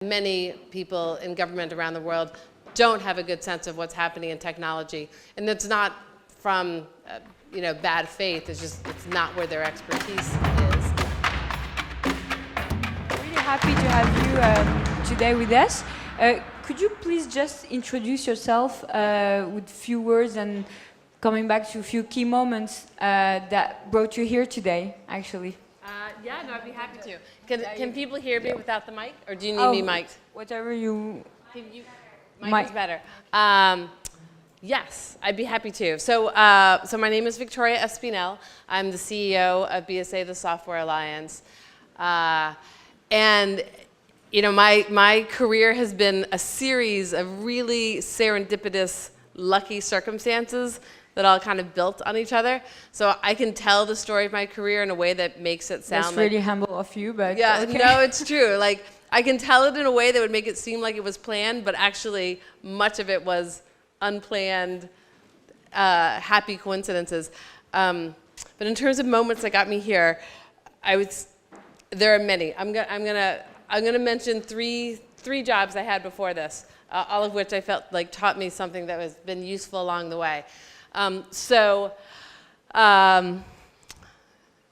Many people in government around the world don't have a good sense of what's happening in technology. And it's not from bad faith, it's not where their expertise is. Really happy to have you today with us. Could you please just introduce yourself with a few words and coming back to a few key moments that brought you here today, actually? Yeah, no, I'd be happy to. Can people hear me without the mic, or do you need me mic'd? Whatever you... Mic is better. Yes, I'd be happy to. So my name is Victoria Espinel. I'm the CEO of BSA, the Software Alliance. And my career has been a series of really serendipitous, lucky circumstances that all kind of built on each other. So I can tell the story of my career in a way that makes it sound That's really humble of you, but yeah, okay. No, it's true. Like, I can tell it in a way that would make it seem like it was planned, but actually much of it was unplanned, happy coincidences. But in terms of moments that got me here, there are many. I'm gonna mention three jobs I had before this, all of which I felt like taught me something that has been useful along the way. And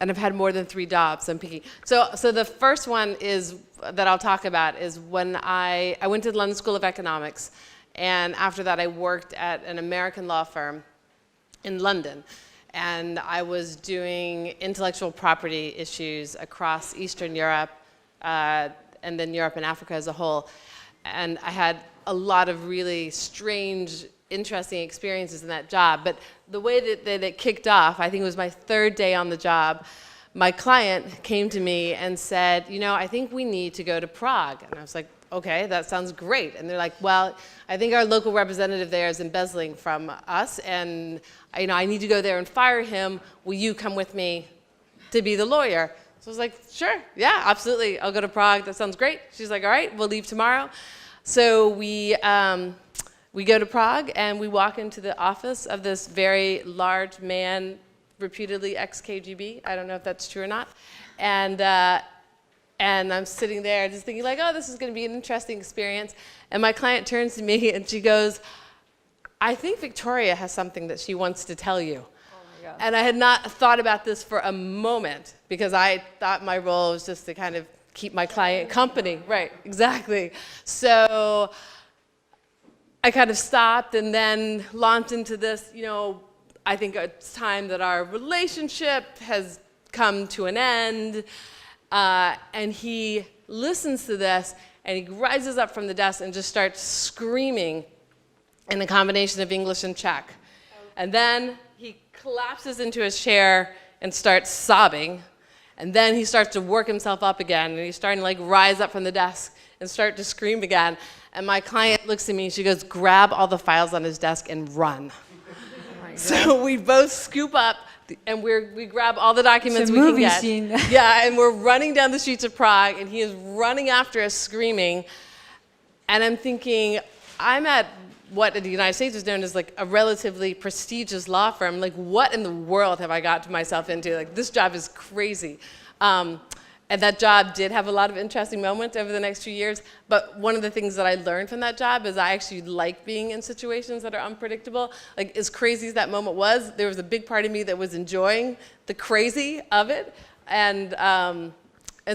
I've had more than 3 jobs, I'm picky. So the first one that I'll talk about is when I went to the London School of Economics, and after that I worked at an American law firm in London, and I was doing intellectual property issues across Eastern Europe, and then Europe and Africa as a whole. And I had a lot of really strange, interesting experiences in that job. But the way that it kicked off, I think it was my 3rd day on the job, my client came to me and said, I think we need to go to Prague. And I was like, okay, that sounds great. And they're like, well, I think our local representative there is embezzling from us, and I need to go there and fire him. Will you come with me to be the lawyer? So I was like, sure, yeah, absolutely. I'll go to Prague. That sounds great. She's like, all right, we'll leave tomorrow. So we go to Prague, and we walk into the office of this very large man, reputedly ex-KGB. I don't know if that's true or not. And I'm sitting there just thinking like, oh, this is going to be an interesting experience. And my client turns to me, and she goes, I think Victoria has something that she wants to tell you. Oh my God. And I had not thought about this for a moment, because I thought my role was just to kind of keep my client company. Right, exactly. So I kind of stopped and then launched into this, I think it's time that our relationship has come to an end. And he listens to this, and he rises up from the desk and just starts screaming in a combination of English and Czech. And then he collapses into his chair and starts sobbing. And then he starts to work himself up again, and he's starting to rise up from the desk and start to scream again. And my client looks at me, and she goes, grab all the files on his desk and run. Oh, so we both scoop up, and we grab all the documents we can get. Scene. Yeah, and we're running down the streets of Prague, and he is running after us screaming. And I'm thinking, I'm at what in the United States is known as a relatively prestigious law firm. What in the world have I got myself into? This job is crazy. And that job did have a lot of interesting moments over the next few years. But one of the things that I learned from that job is I actually like being in situations that are unpredictable. As crazy as that moment was, there was a big part of me that was enjoying the crazy of it. And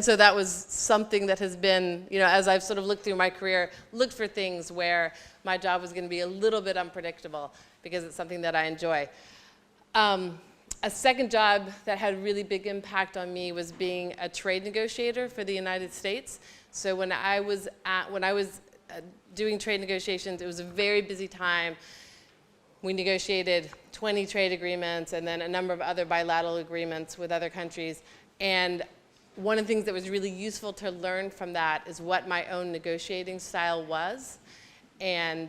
so that was something that has been, as I've sort of looked through my career, looked for things where my job was going to be a little bit unpredictable, because it's something that I enjoy. A second job that had a really big impact on me was being a trade negotiator for the United States. So when I was doing trade negotiations, it was a very busy time. We negotiated 20 trade agreements and then a number of other bilateral agreements with other countries. And one of the things that was really useful to learn from that is what my own negotiating style was. And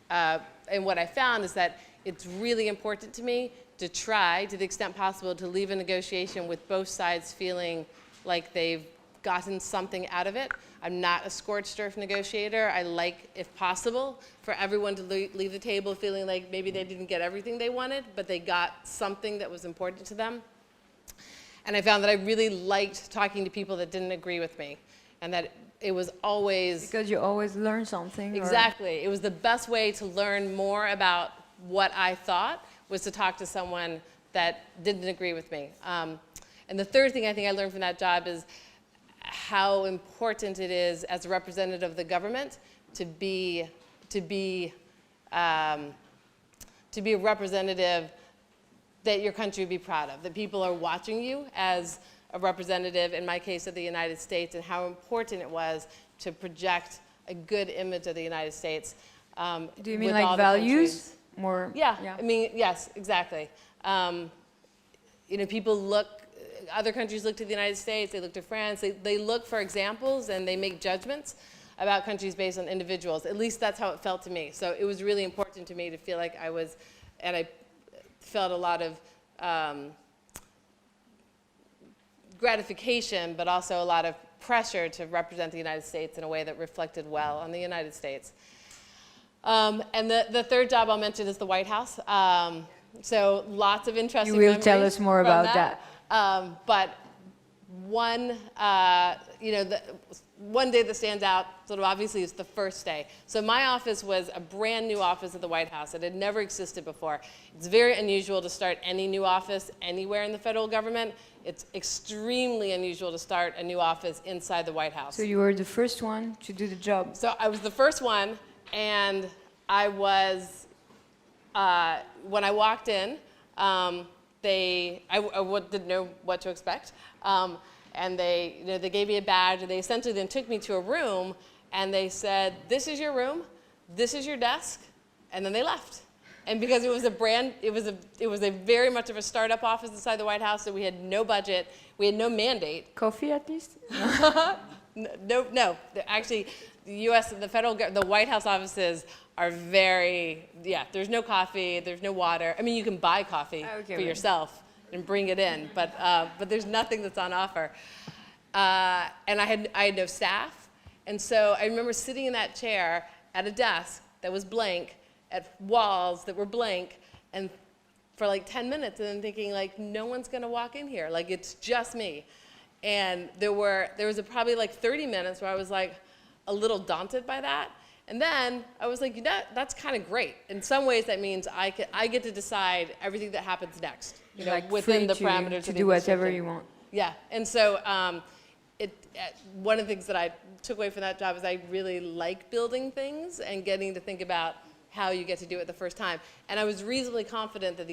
what I found is that it's really important to me to try, to the extent possible, to leave a negotiation with both sides feeling like they've gotten something out of it. I'm not a scorched earth negotiator. I like, if possible, for everyone to leave the table feeling like maybe they didn't get everything they wanted, but they got something that was important to them. And I found that I really liked talking to people that didn't agree with me, and that it was always... Because you always learn something. Exactly. It was the best way to learn more about what I thought was to talk to someone that didn't agree with me. And the third thing I think I learned from that job is how important it is as a representative of the government to be a representative that your country would be proud of, that people are watching you as a representative, in my case, of the United States, and how important it was to project a good image of the United States. Do you mean like values? More? Yeah, I mean, yes, exactly. You know, people look, other countries look to the United States, they look to France, they look for examples and they make judgments about countries based on individuals. At least that's how it felt to me. So it was really important to me to feel like I was, and I felt a lot of gratification, but also a lot of pressure to represent the United States in a way that reflected well on the United States. And the third job I'll mention is the White House. So lots of interesting memories. You will tell us more about that. But one, you know, one day that stands out, sort of obviously, is the first day. So my office was a brand new office at the White House. It had never existed before. It's very unusual to start any new office anywhere in the federal government. It's extremely unusual to start a new office inside the White House. So you were the first one to do the job. So I was the first one, and I was, when I walked in, I didn't know what to expect. And they, you know, they gave me a badge, and they essentially then took me to a room, and they said, "This is your room, this is your desk," and then they left. And because it was a very much of a startup office inside the White House, so we had no budget, we had no mandate. Coffee at least? No. Actually, the the White House offices are very, there's no coffee, there's no water. I mean, you can buy coffee for yourself and bring it in, but there's nothing that's on offer. And I had no staff, and so I remember sitting in that chair at a desk that was blank, at walls that were blank, and for like 10 minutes, and then thinking like, no one's gonna walk in here, like it's just me. And there was probably like 30 minutes where I was like a little daunted by that. And then I was like, that's kind of great. In some ways, that means I get to decide everything that happens next, you know, like within the parameters to do whatever you want. Yeah, and so one of the things that I took away from that job is I really like building things and getting to think about how you get to do it the first time. And I was reasonably confident that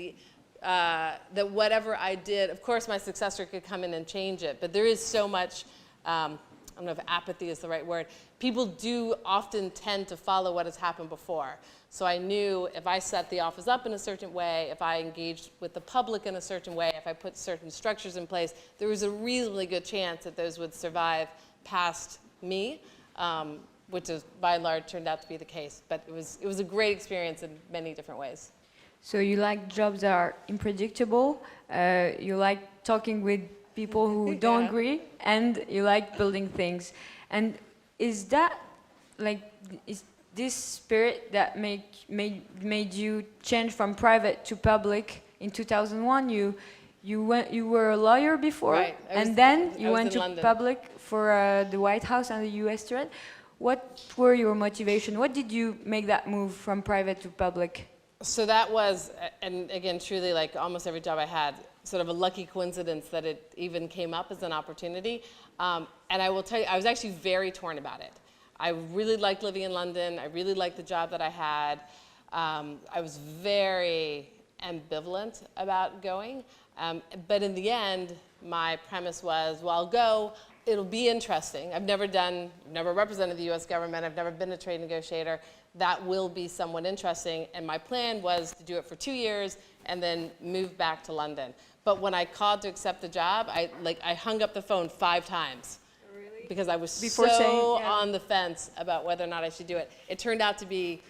that whatever I did, of course my successor could come in and change it, but there is so much, I don't know if apathy is the right word. People do often tend to follow what has happened before. So I knew if I set the office up in a certain way, if I engaged with the public in a certain way, if I put certain structures in place, there was a reasonably good chance that those would survive past me, which is by and large turned out to be the case. But it was a great experience in many different ways. So you like jobs that are unpredictable, you like talking with people who don't agree, and you like building things. And is this spirit that made you change from private to public in 2001? You were a lawyer before, right. and then you went to London. public for the White House and the USTR. What were your motivation? What did you make that move from private to public? So that was, and again, truly like almost every job I had, sort of a lucky coincidence that it even came up as an opportunity. And I will tell you, I was actually very torn about it. I really liked living in London. I really liked the job that I had. I was very ambivalent about going. But in the end, my premise was, well, I'll go. It'll be interesting. I've never represented the US government. I've never been a trade negotiator. That will be somewhat interesting. And my plan was to do it for 2 years and then move back to London. But when I called to accept the job, I hung up the phone 5 times. Really? Because I was on the fence about whether or not I should do it. It turned out to be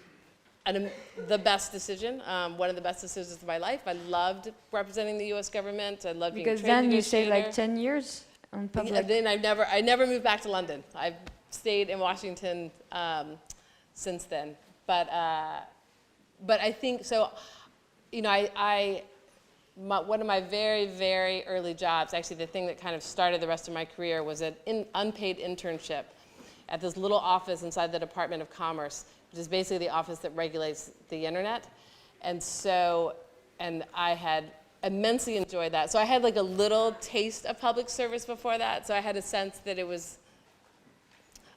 the best decision, one of the best decisions of my life. I loved representing the US government. I loved being a trade negotiator. Because then you say like 10 years on public. And then I never moved back to London. I've stayed in Washington since then. But I think, so, you know, one of my very, very early jobs, actually the thing that kind of started the rest of my career, was an unpaid internship at this little office inside the Department of Commerce, which is basically the office that regulates the internet. And so, and I had immensely enjoyed that. So I had like a little taste of public service before that. So I had a sense that it was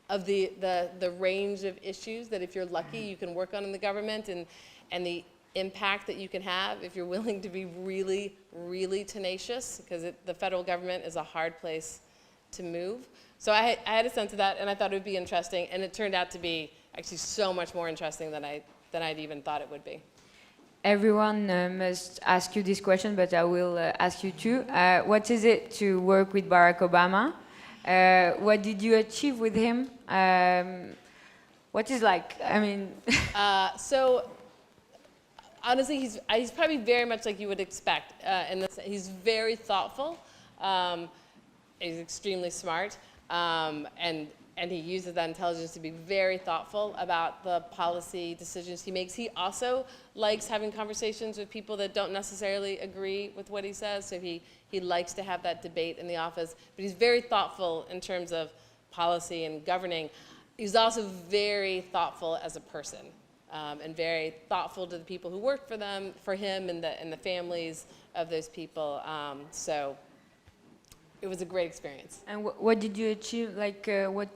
of the range of issues that if you're lucky you can work on in the government, and the impact that you can have if you're willing to be really, really tenacious, because the federal government is a hard place to move. So I had a sense of that, and I thought it would be interesting, and it turned out to be actually so much more interesting than I'd even thought it would be. Everyone must ask you this question, but I will ask you too. What is it to work with Barack Obama? What did you achieve with him? What is like, I mean... So, honestly, he's probably very much like you would expect. He's very thoughtful. He's extremely smart. And he uses that intelligence to be very thoughtful about the policy decisions he makes. He also likes having conversations with people that don't necessarily agree with what he says. So he likes to have that debate in the office. But he's very thoughtful in terms of policy and governing. He's also very thoughtful as a person, and very thoughtful to the people who work for him, and the families of those people. So it was a great experience. And what did you achieve? Like, what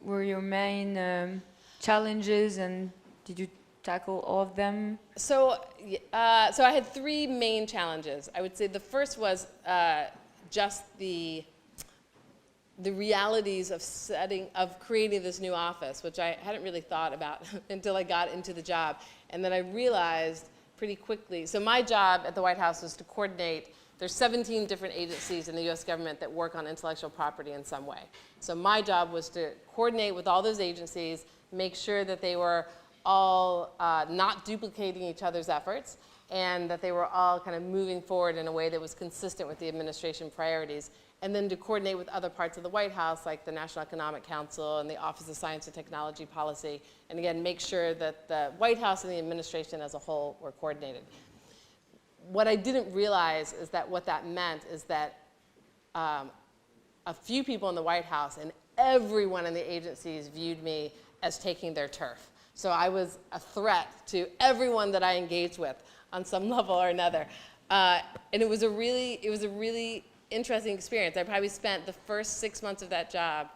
were your main challenges, and did you tackle all of them? So I had three main challenges. I would say the first was just the realities of creating this new office, which I hadn't really thought about until I got into the job. And then I realized pretty quickly, so my job at the White House was to coordinate. There's 17 different agencies in the US government that work on intellectual property in some way. So my job was to coordinate with all those agencies, make sure that they were all not duplicating each other's efforts, and that they were all kind of moving forward in a way that was consistent with the administration priorities, and then to coordinate with other parts of the White House, like the National Economic Council and the Office of Science and Technology Policy, and again, make sure that the White House and the administration as a whole were coordinated. What I didn't realize is that what that meant is that a few people in the White House and everyone in the agencies viewed me as taking their turf. So I was a threat to everyone that I engaged with on some level or another. And it was a really interesting experience. I probably spent the first 6 months of that job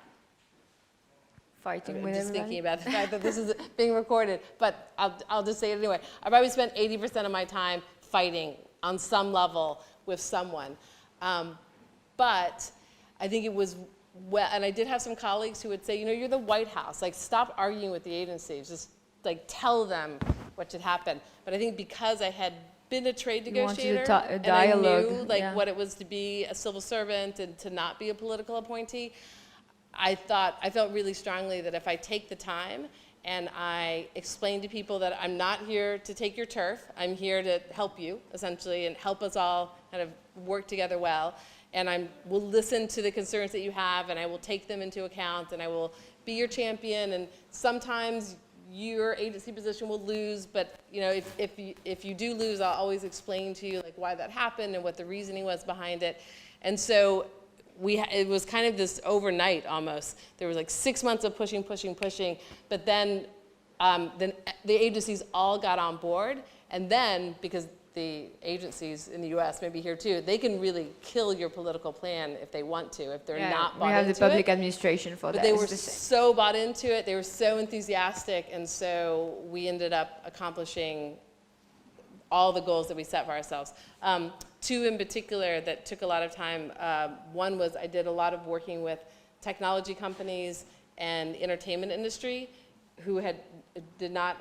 Fighting I'm with just everybody? thinking about the fact that this is being recorded, but I'll just say it anyway. I probably spent 80% of my time fighting on some level with someone. But I think it was, well, and I did have some colleagues who would say, you know, you're the White House, like stop arguing with the agencies, just like tell them what should happen. But I think because I had been a trade negotiator, and I knew like what it was to be a civil servant and to not be a political appointee, I felt really strongly that if I take the time and I explain to people that I'm not here to take your turf, I'm here to help you, essentially, and help us all kind of work together well. And I will listen to the concerns that you have, and I will take them into account, and I will be your champion. And sometimes your agency position will lose, but you know, if you do lose, I'll always explain to you like why that happened and what the reasoning was behind it. And so it was kind of this overnight almost. There was like 6 months of pushing, but then the agencies all got on board, and then because the agencies in the U.S., maybe here too, they can really kill your political plan if they want to, if they're not bought into it. We have the public administration for that. But they were so bought into it, they were so enthusiastic, and so we ended up accomplishing all the goals that we set for ourselves. Two in particular that took a lot of time. One was I did a lot of working with technology companies and entertainment industry who did not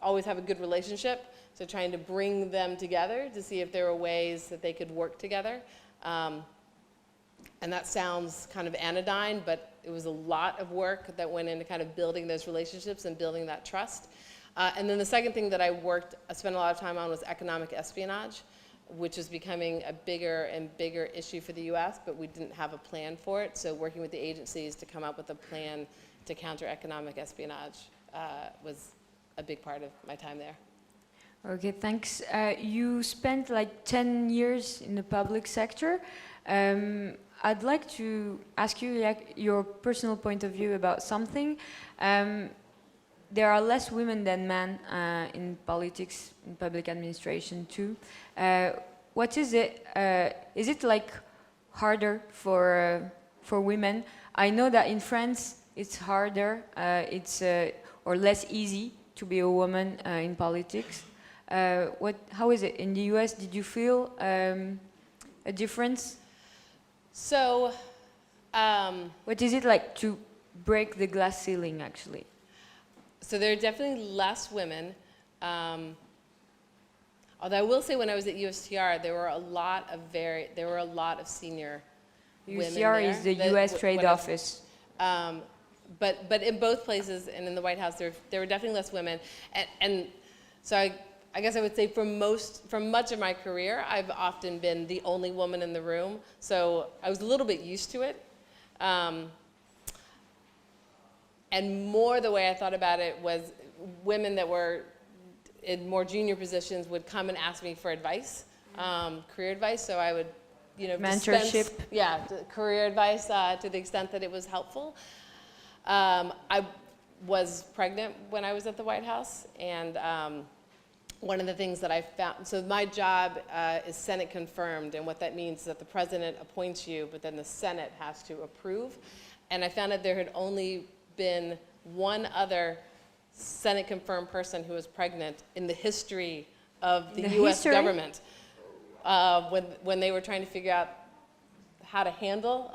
always have a good relationship. So trying to bring them together to see if there were ways that they could work together. And that sounds kind of anodyne, but it was a lot of work that went into kind of building those relationships and building that trust. And then the second thing that I spent a lot of time on was economic espionage, which is becoming a bigger and bigger issue for the US, but we didn't have a plan for it. So working with the agencies to come up with a plan to counter economic espionage was a big part of my time there. Okay, thanks. You spent like 10 years in the public sector. I'd like to ask you like, your personal point of view about something. There are less women than men in politics, in public administration too. What is it? Is it like harder for women? I know that in France it's harder. Or less easy to be a woman in politics. How is it in the US? Did you feel a difference? So, what is it like to break the glass ceiling, actually? So there are definitely less women. Although I will say, when I was at USTR, there were a lot of senior women there. USTR is the U.S. Trade Office. But in both places and in the White House, there were definitely less women. And so I guess I would say for much of my career, I've often been the only woman in the room. So I was a little bit used to it. And more the way I thought about it was women that were in more junior positions would come and ask me for advice, career advice. So I would, mentorship. Career advice to the extent that it was helpful. I was pregnant when I was at the White House, and one of the things that I found, so my job is Senate confirmed, and what that means is that the president appoints you, but then the Senate has to approve. And I found that there had only been one other Senate confirmed person who was pregnant in the history of the U.S. government. When they were trying to figure out how to handle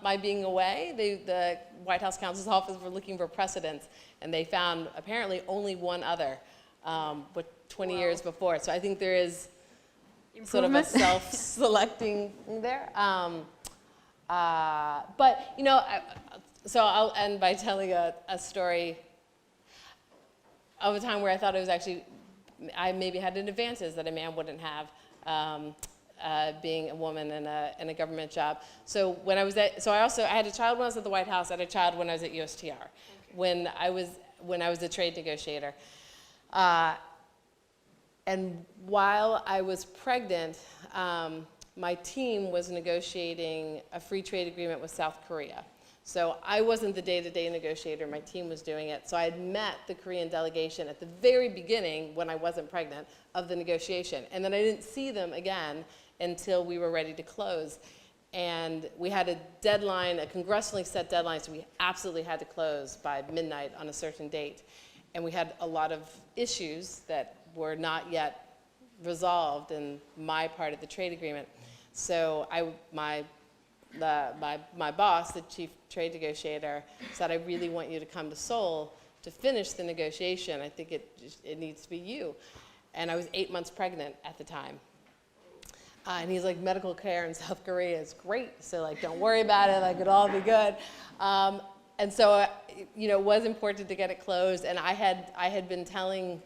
my being away, the White House counsel's office were looking for precedents, and they found apparently only one other, but 20 years before. So I think there is sort of a self-selecting there. But so I'll end by telling a story of a time where I thought it was actually, I maybe had an advantage that a man wouldn't have. Being a woman in a government job. So when I was I had a child when I was at the White House. I had a child when I was at USTR. Okay. When I was a trade negotiator, and while I was pregnant, my team was negotiating a free trade agreement with South Korea. So I wasn't the day-to-day negotiator. My team was doing it. So I had met the Korean delegation at the very beginning, when I wasn't pregnant, of the negotiation. And then I didn't see them again until we were ready to close. And we had a deadline, a congressionally set deadline, so we absolutely had to close by midnight on a certain date. And we had a lot of issues that were not yet resolved in my part of the trade agreement. So my boss, the chief trade negotiator, said, I really want you to come to Seoul to finish the negotiation. I think it needs to be you. And I was 8 months pregnant at the time. And he's like, medical care in South Korea is great, so like, don't worry about it, like, it'll all be good. And so, it was important to get it closed, and I had been telling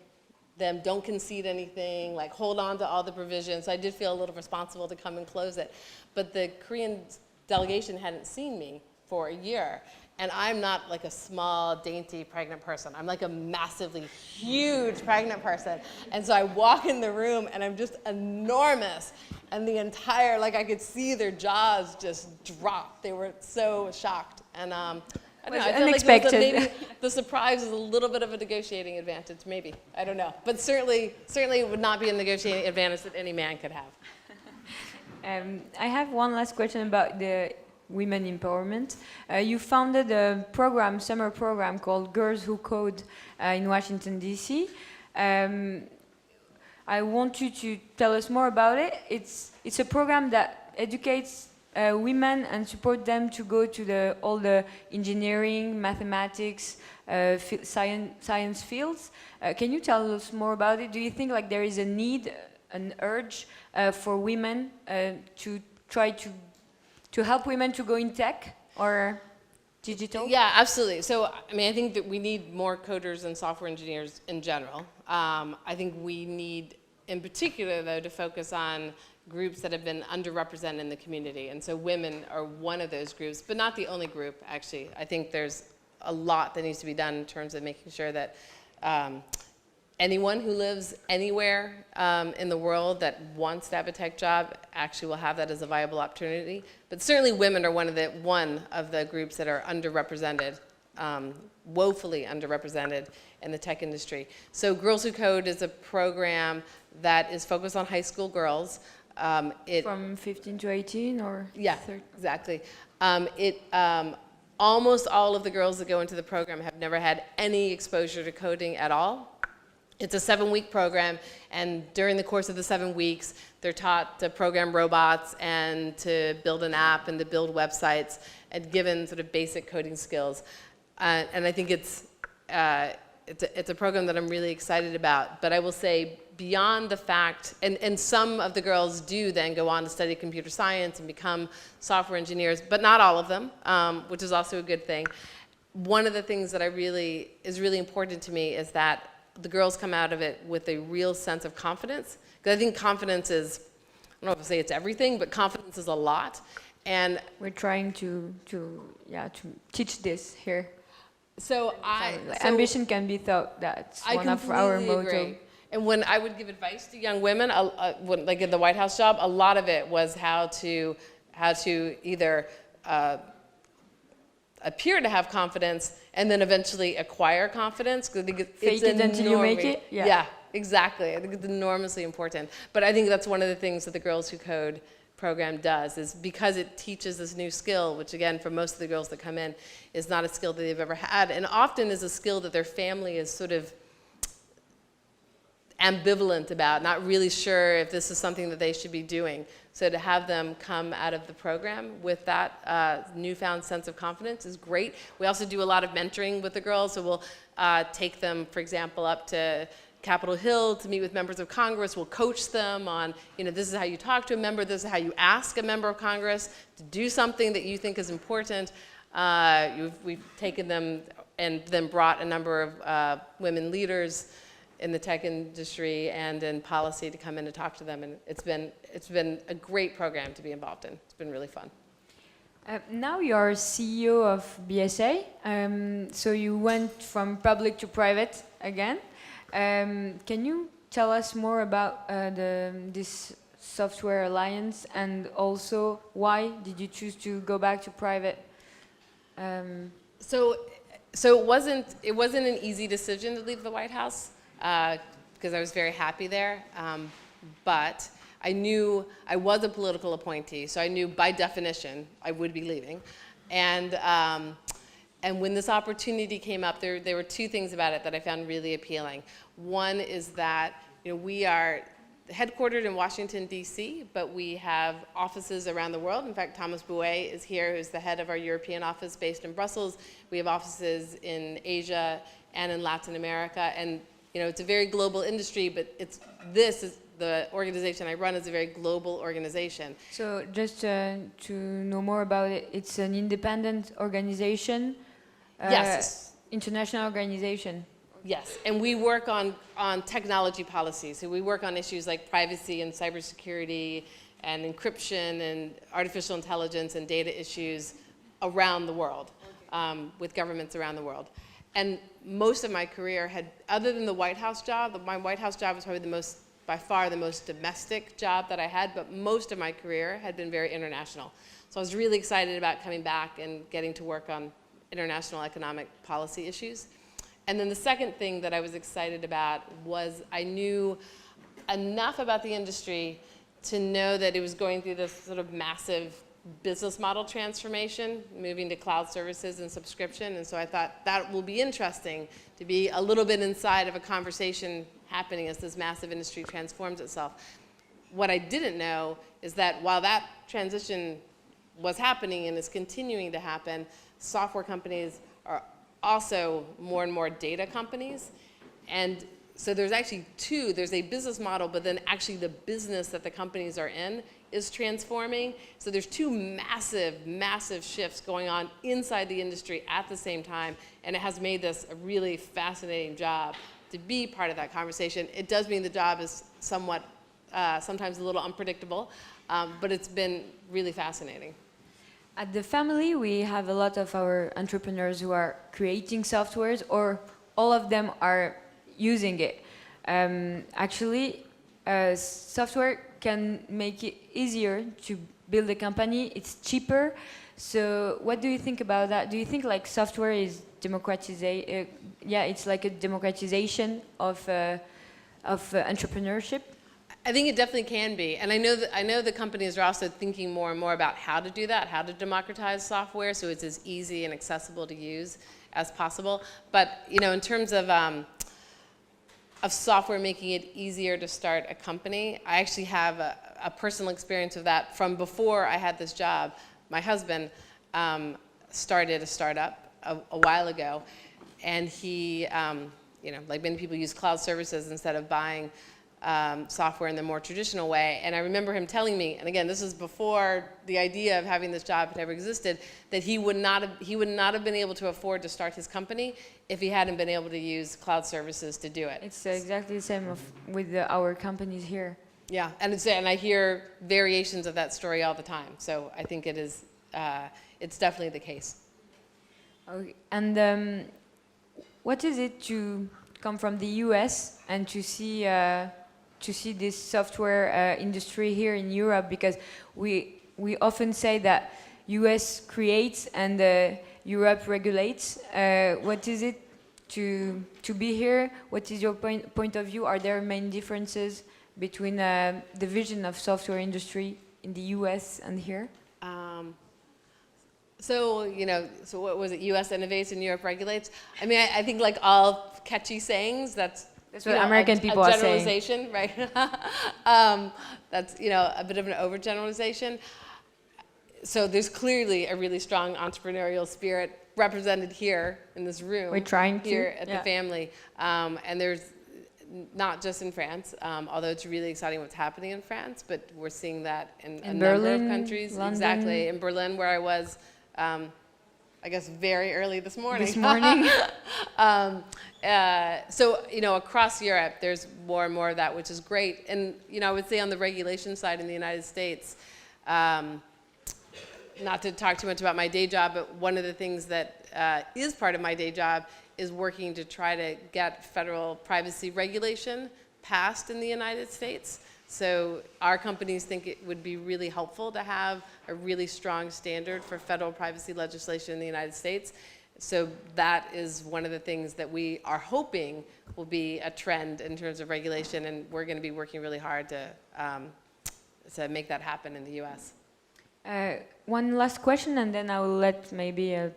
them, don't concede anything, like, hold on to all the provisions. So I did feel a little responsible to come and close it. But the Korean delegation hadn't seen me for a year. And I'm not like a small, dainty pregnant person. I'm like a massively huge pregnant person. And so I walk in the room and I'm just enormous. And the entire, I could see their jaws just drop. They were so shocked. And I don't know, I feel unexpected. Like maybe the surprise is a little bit of a negotiating advantage, maybe. I don't know. But certainly it would not be a negotiating advantage that any man could have. I have one last question about the women empowerment. You founded a summer program called Girls Who Code in Washington, D.C. I want you to tell us more about it. It's a program that educates women and support them to go to all the engineering, mathematics, science fields. Can you tell us more about it? Do you think there is a need, an urge for women to try to help women to go in tech or digital? Yeah, absolutely. So, I think that we need more coders and software engineers in general. I think we need, in particular, though, to focus on groups that have been underrepresented in the community. And so women are one of those groups, but not the only group, actually. I think there's a lot that needs to be done in terms of making sure that anyone who lives anywhere in the world that wants to have a tech job actually will have that as a viable opportunity. But certainly women are one of the groups that are underrepresented, woefully underrepresented in the tech industry. So Girls Who Code is a program that is focused on high school girls. From 15 to 18 or? Yeah, 30? exactly. Almost all of the girls that go into the program have never had any exposure to coding at all. It's a 7-week program, and during the course of the 7 weeks, they're taught to program robots and to build an app and to build websites and given sort of basic coding skills. And I think it's a program that I'm really excited about. But I will say, beyond the fact, and some of the girls do then go on to study computer science and become software engineers, but not all of them, which is also a good thing. One of the things that is really important to me is that the girls come out of it with a real sense of confidence. Because I think confidence is, I don't know if I say it's everything, but confidence is a lot. And we're trying to teach this here. So ambition can be thought. That's one of our motto. Agree. And when I would give advice to young women, like in the White House job, a lot of it was how to either appear to have confidence and then eventually acquire confidence. I think Fake it until you make it? Yeah, exactly. I think it's enormously important. But I think that's one of the things that the Girls Who Code program does, is because it teaches this new skill, which again, for most of the girls that come in, is not a skill that they've ever had, and often is a skill that their family is sort of ambivalent about, not really sure if this is something that they should be doing. So to have them come out of the program with that newfound sense of confidence is great. We also do a lot of mentoring with the girls, so we'll take them, for example, up to Capitol Hill to meet with members of Congress. We'll coach them on, this is how you talk to a member, this is how you ask a member of Congress to do something that you think is important. We've taken them and then brought a number of women leaders in the tech industry and in policy to come in and talk to them, and it's been a great program to be involved in. It's been really fun. Now you are CEO of BSA, so you went from public to private again. Can you tell us more about this software alliance, and also why did you choose to go back to private? So it wasn't an easy decision to leave the White House. Because I was very happy there, but I knew I was a political appointee, so I knew by definition I would be leaving. And when this opportunity came up, there were two things about it that I found really appealing. One is that we are headquartered in Washington, D.C., but we have offices around the world. In fact, Thomas Bouet is here, who's the head of our European office based in Brussels. We have offices in Asia and in Latin America, and it's a very global industry, but this is the organization I run is a very global organization. So just to know more about it, it's an independent organization? Yes. International organization? Yes, and we work on technology policy. So we work on issues like privacy and cybersecurity and encryption and artificial intelligence and data issues around the world, with governments around the world. And most of my career other than the White House job, my White House job was probably by far the most domestic job that I had, but most of my career had been very international. So I was really excited about coming back and getting to work on international economic policy issues. And then the second thing that I was excited about was I knew enough about the industry to know that it was going through this sort of massive business model transformation, moving to cloud services and subscription. And so I thought that will be interesting to be a little bit inside of a conversation happening as this massive industry transforms itself. What I didn't know is that while that transition was happening and is continuing to happen, software companies are also more and more data companies. And so there's actually there's a business model, but then actually the business that the companies are in is transforming. So there's two massive, massive shifts going on inside the industry at the same time, and it has made this a really fascinating job to be part of that conversation. It does mean the job is somewhat, sometimes a little unpredictable, but it's been really fascinating. At the family, we have a lot of our entrepreneurs who are creating softwares, or all of them are using it. actually, software can make it easier to build a company. It's cheaper. So what do you think about that? Do you think like software is it's like a democratization of entrepreneurship? I think it definitely can be, and I know the companies are also thinking more and more about how to do that, how to democratize software so it's as easy and accessible to use as possible. But in terms of software making it easier to start a company, I actually have a personal experience of that from before I had this job. My husband started a startup a while ago, and he, like many people, use cloud services instead of buying software in the more traditional way. And I remember him telling me, and again, this is before the idea of having this job had ever existed, that he would not have been able to afford to start his company if he hadn't been able to use cloud services to do it. It's exactly the same with our companies here. Yeah, and I hear variations of that story all the time. So I think it is, it's definitely the case. Okay. And what is it to come from the US and to see this software industry here in Europe? Because we often say that US creates and Europe regulates. What is it to be here? What is your point of view? Are there main differences between the vision of software industry in the US and here? So what was it? U.S. innovates and Europe regulates. I mean, I think like all catchy sayings, that's what American people are saying. Generalization, right? That's a bit of an overgeneralization. So there's clearly a really strong entrepreneurial spirit represented here in this room. We're trying to here at the family, and there's not just in France, although it's really exciting what's happening in France, but we're seeing that in a Berlin, number of countries. London. Exactly, in Berlin, where I was. I guess very early this morning. So across Europe, there's more and more of that, which is great. And I would say on the regulation side in the United States, not to talk too much about my day job, but one of the things that is part of my day job is working to try to get federal privacy regulation passed in the United States. So our companies think it would be really helpful to have a really strong standard for federal privacy legislation in the United States. So that is one of the things that we are hoping will be a trend in terms of regulation, and we're going to be working really hard to make that happen in the US. One last question, and then I will let maybe a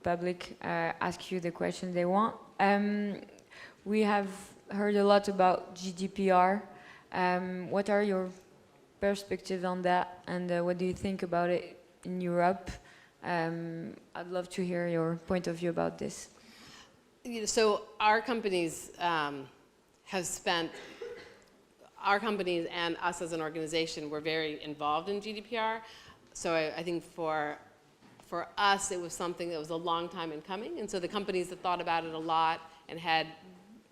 public ask you the question they want. We have heard a lot about GDPR. What are your perspectives on that, and what do you think about it in Europe? I'd love to hear your point of view about this. So our companies our companies and us as an organization were very involved in GDPR. So I think for us, it was something that was a long time in coming, and so the companies that thought about it a lot and had,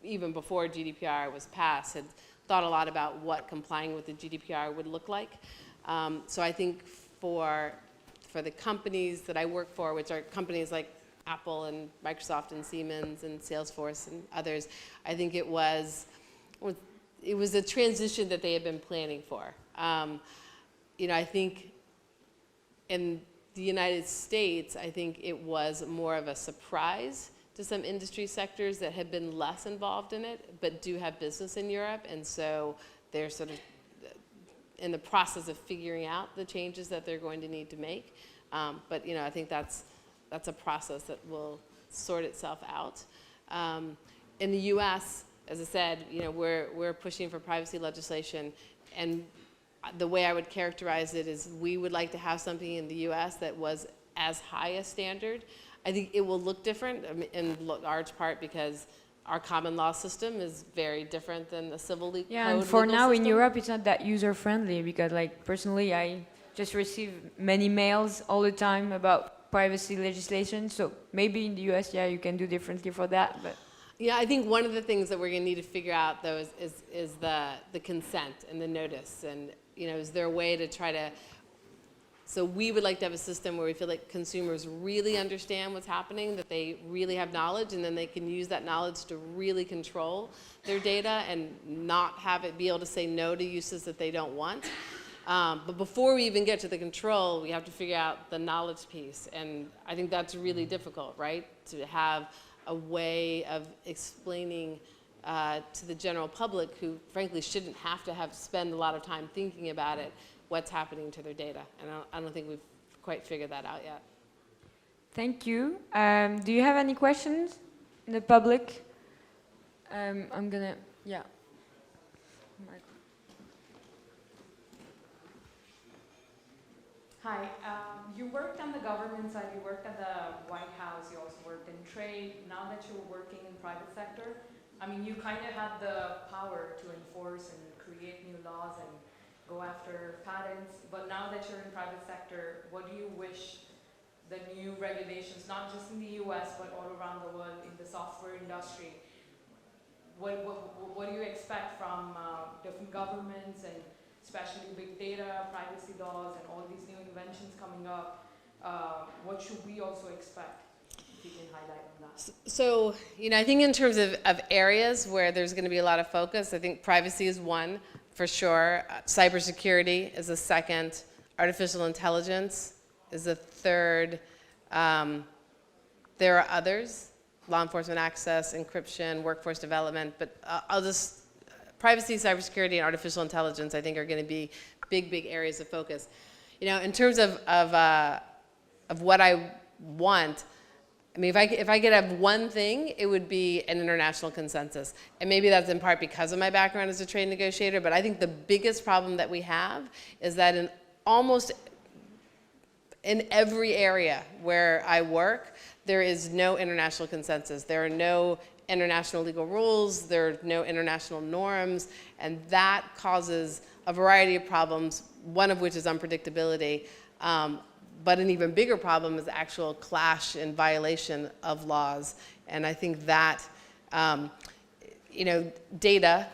even before GDPR was passed, had thought a lot about what complying with the GDPR would look like. So I think for the companies that I work for, which are companies like Apple and Microsoft and Siemens and Salesforce and others, I think it was a transition that they had been planning for. I think in the United States, I think it was more of a surprise to some industry sectors that had been less involved in it, but do have business in Europe, and so they're sort of in the process of figuring out the changes that they're going to need to make. But I think that's a process that will sort itself out. In the U.S., as I said, we're pushing for privacy legislation, and the way I would characterize it is we would like to have something in the U.S. that was as high a standard. I think it will look different in large part because our common law system is very different than the civil legal code. Yeah, and for now in Europe, it's not that user-friendly because, like, personally, I just receive many mails all the time about privacy legislation. So maybe in the US, you can do differently for that. But yeah, I think one of the things that we're going to need to figure out, though, is the consent and the notice. And, is there a way to try to So we would like to have a system where we feel like consumers really understand what's happening, that they really have knowledge, and then they can use that knowledge to really control their data and not have it be able to say no to uses that they don't want. But before we even get to the control, we have to figure out the knowledge piece. And I think that's really difficult, right? To have a way of explaining to the general public, who frankly shouldn't have to spend a lot of time thinking about it, what's happening to their data. And I don't think we've quite figured that out yet. Thank you. Do you have any questions in the public? I'm gonna, yeah. Hi, you worked on the government side, you worked at the White House, you also worked in trade. Now that you're working in private sector, I mean, you kind of have the power to enforce and create new laws and go after patents, but now that you're in private sector, what do you wish the new regulations, not just in the US, but all around the world in the software industry, what do you expect from different governments, and especially big data, privacy laws, and all these new inventions coming up? What should we also expect? If you can highlight on that. So, I think in terms of areas where there's going to be a lot of focus, I think privacy is one, for sure. Cybersecurity is a second. Artificial intelligence is a third. There are others: law enforcement access, encryption, workforce development. But privacy, cybersecurity, and artificial intelligence, I think, are going to be big areas of focus. In terms of what I want, I mean, if I could have one thing, it would be an international consensus. And maybe that's in part because of my background as a trade negotiator, but I think the biggest problem that we have is that in every area where I work, there is no international consensus. There are no international legal rules, there are no international norms, and that causes a variety of problems, one of which is unpredictability. But an even bigger problem is actual clash and violation of laws. And I think that, data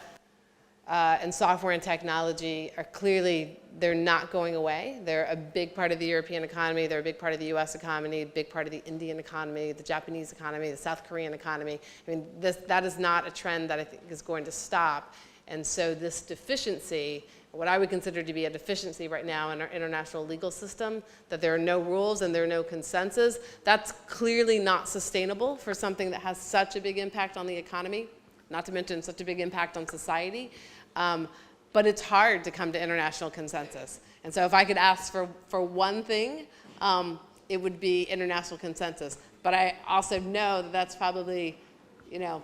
and software and technology are clearly, they're not going away. They're a big part of the European economy. They're a big part of the US economy, a big part of the Indian economy, the Japanese economy, the South Korean economy. I mean, that is not a trend that I think is going to stop. And so this deficiency, what I would consider to be a deficiency right now in our international legal system, that there are no rules and there are no consensus, that's clearly not sustainable for something that has such a big impact on the economy, not to mention such a big impact on society. But it's hard to come to international consensus. And so if I could ask for one thing, it would be international consensus. But I also know that that's probably, a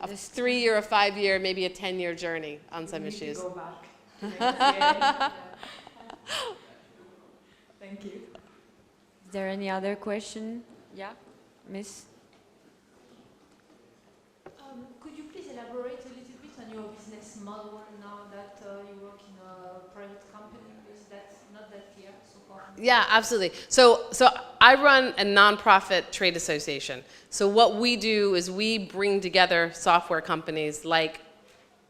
3-year, a 5-year, maybe a 10-year journey on some issues. Go back. Yeah. Thank you. Is there any other question? Yeah, Miss? Could you please elaborate a little bit on your business model now that you work in a private company? Because that's not that clear so far. Yeah, absolutely. So I run a nonprofit trade association. So what we do is we bring together software companies like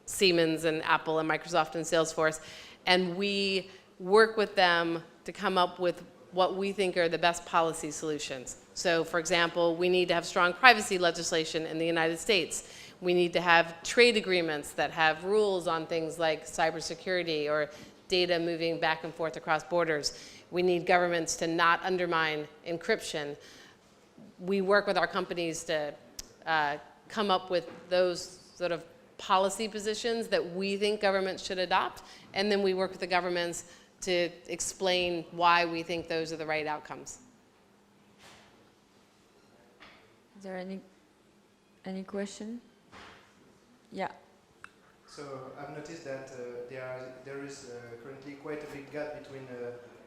Siemens and Apple and Microsoft and Salesforce, and we work with them to come up with what we think are the best policy solutions. So, for example, we need to have strong privacy legislation in the United States. We need to have trade agreements that have rules on things like cybersecurity or data moving back and forth across borders. We need governments to not undermine encryption. We work with our companies to come up with those sort of policy positions that we think governments should adopt, and then we work with the governments to explain why we think those are the right outcomes. Is there any question? Yeah. So I've noticed that there is currently quite a big gap between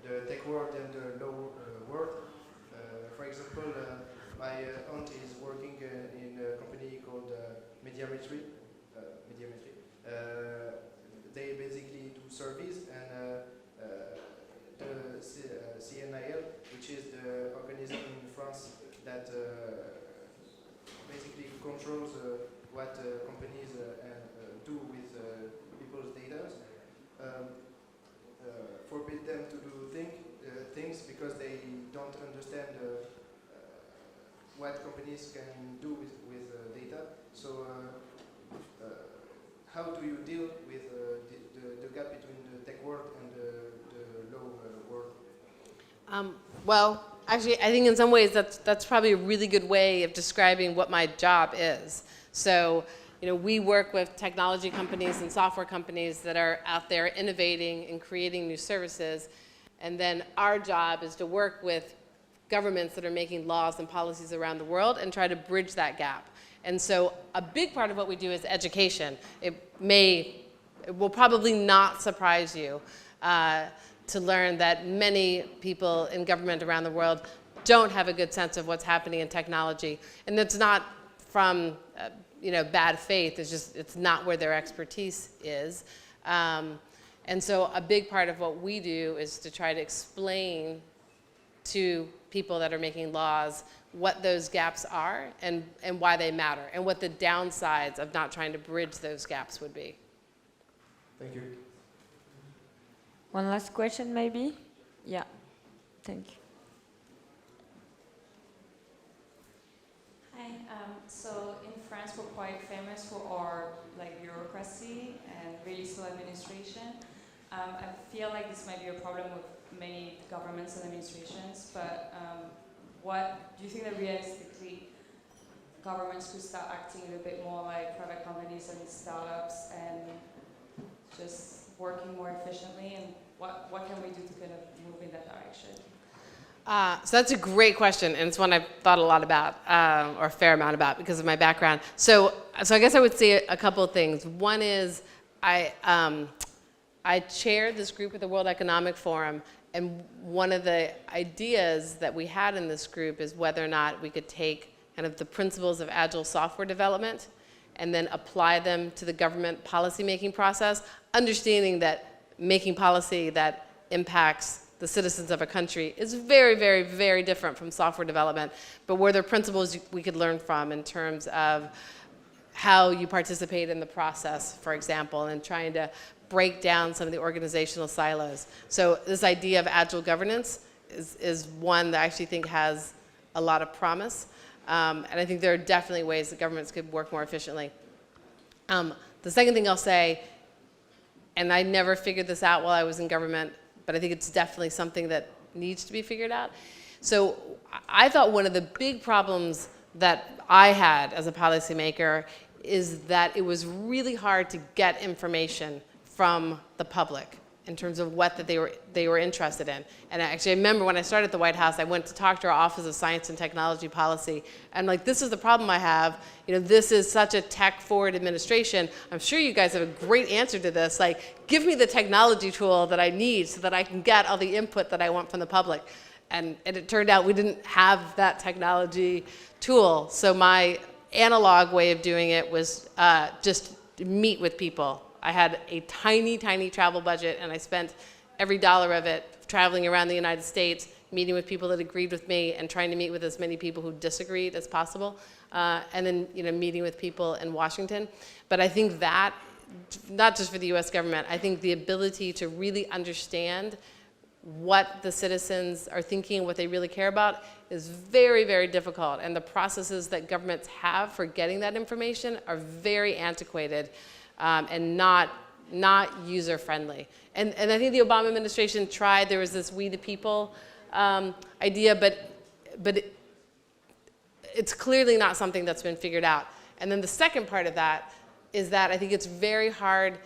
the tech world and the law world. For example, my aunt is working in a company called Mediametry. They basically do surveys, and the CNIL, which is the organism in France that basically controls what companies do with people's data, forbid them to do things because they don't understand what companies can do with data. So how do you deal with the gap between the tech world and the law world? Well, actually, I think in some ways that's probably a really good way of describing what my job is. So, we work with technology companies and software companies that are out there innovating and creating new services. And then our job is to work with governments that are making laws and policies around the world and try to bridge that gap. And so a big part of what we do is education. It will probably not surprise you to learn that many people in government around the world don't have a good sense of what's happening in technology. And it's not from bad faith, it's not where their expertise is. And so a big part of what we do is to try to explain to people that are making laws what those gaps are and why they matter, and what the downsides of not trying to bridge those gaps would be. Thank you. One last question, maybe? Yeah, thank you. Hi. So in France, we're quite famous for our bureaucracy and really slow administration. I feel like this might be a problem with many governments and administrations, but what do you think that realistically governments could start acting a little bit more like private companies and startups and just working more efficiently, and what can we do to kind of move in that direction? So that's a great question, and it's one I've thought a lot about, or a fair amount about, because of my background. So I guess I would say a couple of things. One is I chair this group at the World Economic Forum, and one of the ideas that we had in this group is whether or not we could take kind of the principles of agile software development and then apply them to the government policymaking process, understanding that making policy that impacts the citizens of a country is very, very, very different from software development, but were there principles we could learn from in terms of how you participate in the process, for example, and trying to break down some of the organizational silos. So this idea of agile governance is one that I actually think has a lot of promise, and I think there are definitely ways that governments could work more efficiently. The second thing I'll say, and I never figured this out while I was in government, but I think it's definitely something that needs to be figured out. So I thought one of the big problems that I had as a policymaker is that it was really hard to get information from the public in terms of what that they were interested in. And actually, I remember when I started at the White House, I went to talk to our Office of Science and Technology Policy, and this is the problem I have. This is such a tech-forward administration. I'm sure you guys have a great answer to this. Give me the technology tool that I need so that I can get all the input that I want from the public. And it turned out we didn't have that technology tool. So my analog way of doing it was just meet with people. I had a tiny, tiny travel budget, and I spent every dollar of it traveling around the United States, meeting with people that agreed with me, and trying to meet with as many people who disagreed as possible, and then meeting with people in Washington. But I think that, not just for the U.S. government, I think the ability to really understand what the citizens are thinking, what they really care about, is very, very difficult. And the processes that governments have for getting that information are very antiquated. And not user-friendly. And I think the Obama administration tried, there was this we the people idea, but it's clearly not something that's been figured out. And then the second part of that is that I think it's very hard,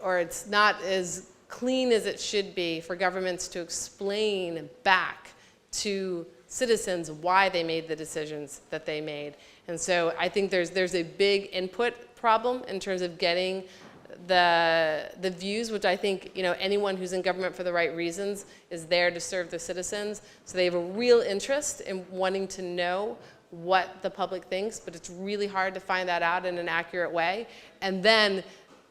or it's not as clean as it should be for governments to explain back to citizens why they made the decisions that they made. And so I think there's a big input problem in terms of getting the views, which I think anyone who's in government for the right reasons is there to serve the citizens. So they have a real interest in wanting to know what the public thinks, but it's really hard to find that out in an accurate way. And then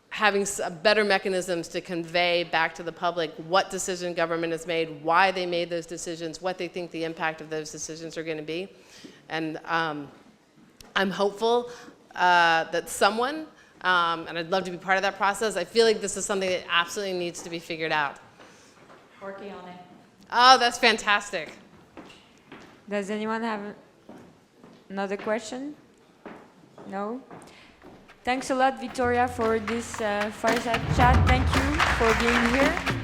having better mechanisms to convey back to the public what decision government has made, why they made those decisions, what they think the impact of those decisions are going to be. And I'm hopeful that someone, and I'd love to be part of that process, I feel like this is something that absolutely needs to be figured out. Working on it. Oh, that's fantastic. Does anyone have another question? No? Thanks a lot, Victoria, for this fireside chat. Thank you for being here.